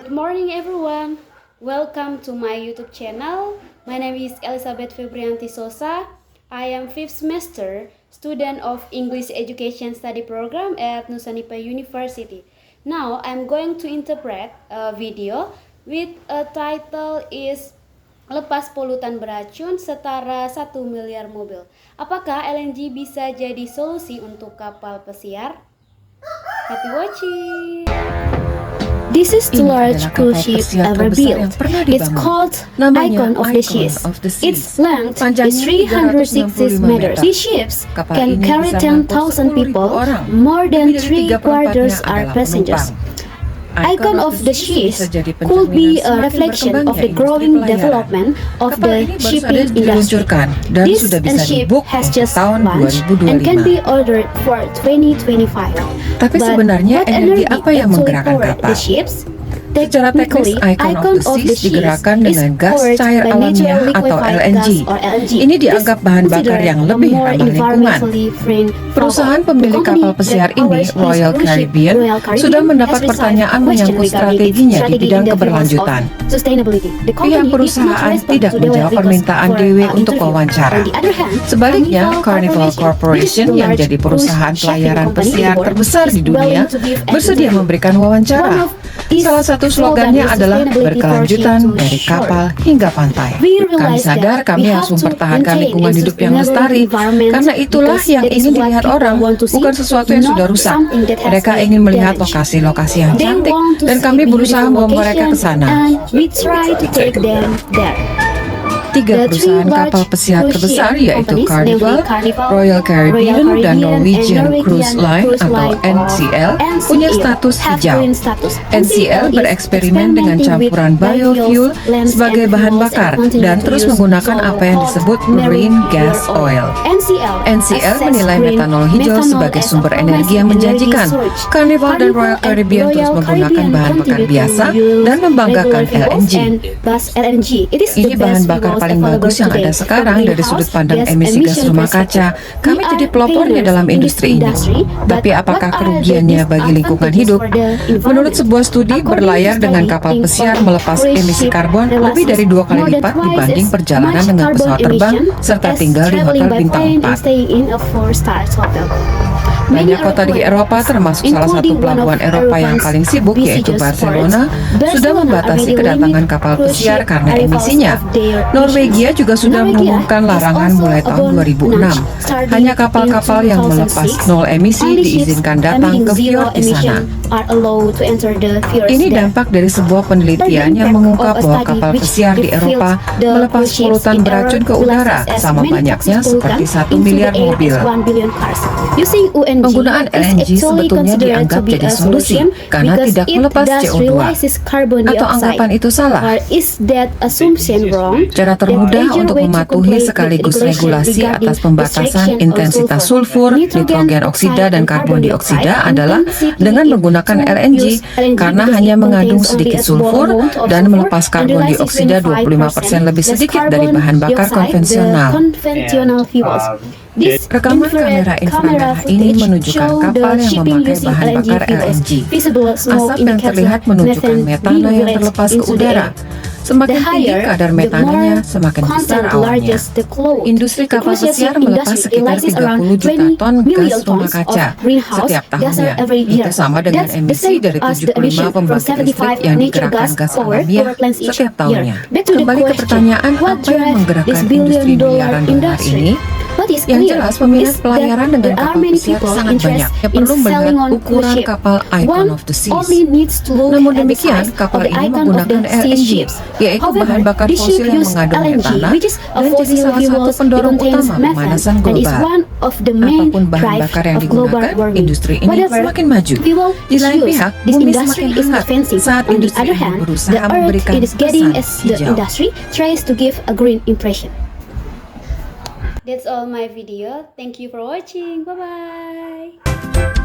Good morning everyone. Welcome to my YouTube channel. My name is Elizabeth Febrianti Sosa. I am 5th semester student of English Education Study Program at Nusanipa University. Now I'm going to interpret a video with a title is Lepas polutan beracun setara 1 miliar mobil. Apakah LNG bisa jadi solusi untuk kapal pesiar? Happy watching! This is the largest cruise ship ever built. It's called Icon of the Seas. Its length is 360 meters. These ships can carry 10,000 people. More than 3/4 are passengers. Icon of the Seas could be a reflection of the growing development of the shipping industry. This ship has just launched and can be ordered for 2025. Tapi sebenarnya energi apa yang menggerakkan kapal? Secara teknis, Icon of the Seas digerakkan dengan gas cair alamiah atau LNG. Ini dianggap bahan bakar yang lebih ramah lingkungan. Perusahaan pemilik kapal pesiar ini, Royal Caribbean, sudah mendapat pertanyaan menyangkut strateginya di bidang keberlanjutan. Pihak perusahaan tidak menjawab permintaan DW untuk wawancara. Sebaliknya, Carnival Corporation yang jadi perusahaan pelayaran pesiar terbesar di dunia bersedia memberikan wawancara. Salah satu slogannya adalah berkelanjutan dari kapal hingga pantai. Kami sadar kami harus mempertahankan lingkungan hidup yang lestari, karena itulah yang ingin dilihat orang, bukan sesuatu yang sudah rusak. Mereka ingin melihat lokasi-lokasi yang cantik, dan kami berusaha membawa mereka ke sana. 3 perusahaan kapal pesiar terbesar yaitu Carnival, Royal Caribbean, dan Norwegian Cruise Line atau NCL punya status hijau. NCL bereksperimen dengan campuran biofuel sebagai bahan bakar dan terus menggunakan apa yang disebut marine gas oil. NCL menilai metanol hijau sebagai sumber energi yang menjanjikan. Carnival dan Royal Caribbean terus menggunakan bahan bakar biasa dan membanggakan LNG. Ini bahan bakar paling bagus yang ada sekarang dari sudut pandang emisi gas rumah kaca. Kami jadi pelopornya dalam industri ini. Tapi apakah kerugiannya bagi lingkungan hidup? Menurut sebuah studi, berlayar dengan kapal pesiar melepas emisi karbon lebih dari 2 kali lipat dibanding perjalanan dengan pesawat terbang serta tinggal di hotel bintang 4. Banyak kota di Eropa, termasuk salah satu pelabuhan Eropa yang paling sibuk yaitu Barcelona, sudah membatasi kedatangan kapal pesiar karena emisinya. Norwegia juga sudah mengumumkan larangan mulai tahun 2006. Hanya kapal-kapal yang melepas nol emisi diizinkan datang ke fjord di sana. Ini dampak dari sebuah penelitian yang mengungkap bahwa kapal pesiar di Eropa melepas polutan beracun ke udara sama banyaknya seperti 1 miliar mobil. Penggunaan LNG sebetulnya dianggap jadi solusi karena tidak melepas CO2. Atau anggapan itu salah? Cara termudah untuk mematuhi sekaligus regulasi atas pembatasan intensitas sulfur, nitrogen oksida, dan karbon dioksida adalah dengan menggunakan LNG karena hanya mengandung sedikit sulfur dan melepas karbon dioksida 25% lebih sedikit dari bahan bakar konvensional. Rekaman kamera inframerah ini menunjukkan kapal yang memakai bahan bakar LNG. Asap yang terlihat menunjukkan metana yang terlepas ke udara. Semakin tinggi kadar metananya, semakin besar awannya. Industri kapal pesiar melepas sekitar 30 juta ton gas rumah kaca setiap tahunnya. Itu sama dengan emisi dari 75 pembangkit listrik yang digerakkan gas alamiah setiap tahunnya. Kembali ke pertanyaan, apa yang menggerakkan industri miliaran dolar ini? Yang jelas, peminat pelayaran dengan kapal pesiar sangat banyak. Yang perlu melihat ukuran kapal Icon of the Seas. Namun demikian, kapal ini menggunakan LNG, yaitu bahan bakar fosil yang mengandung metana dan jadi salah satu pendorong utama pemanasan global. Apapun bahan bakar yang digunakan, industri ini semakin maju. Di lain pihak, bumi semakin hangat saat industri ini berusaha memberikan kesan hijau. That's all my video. Thank you for watching. Bye bye.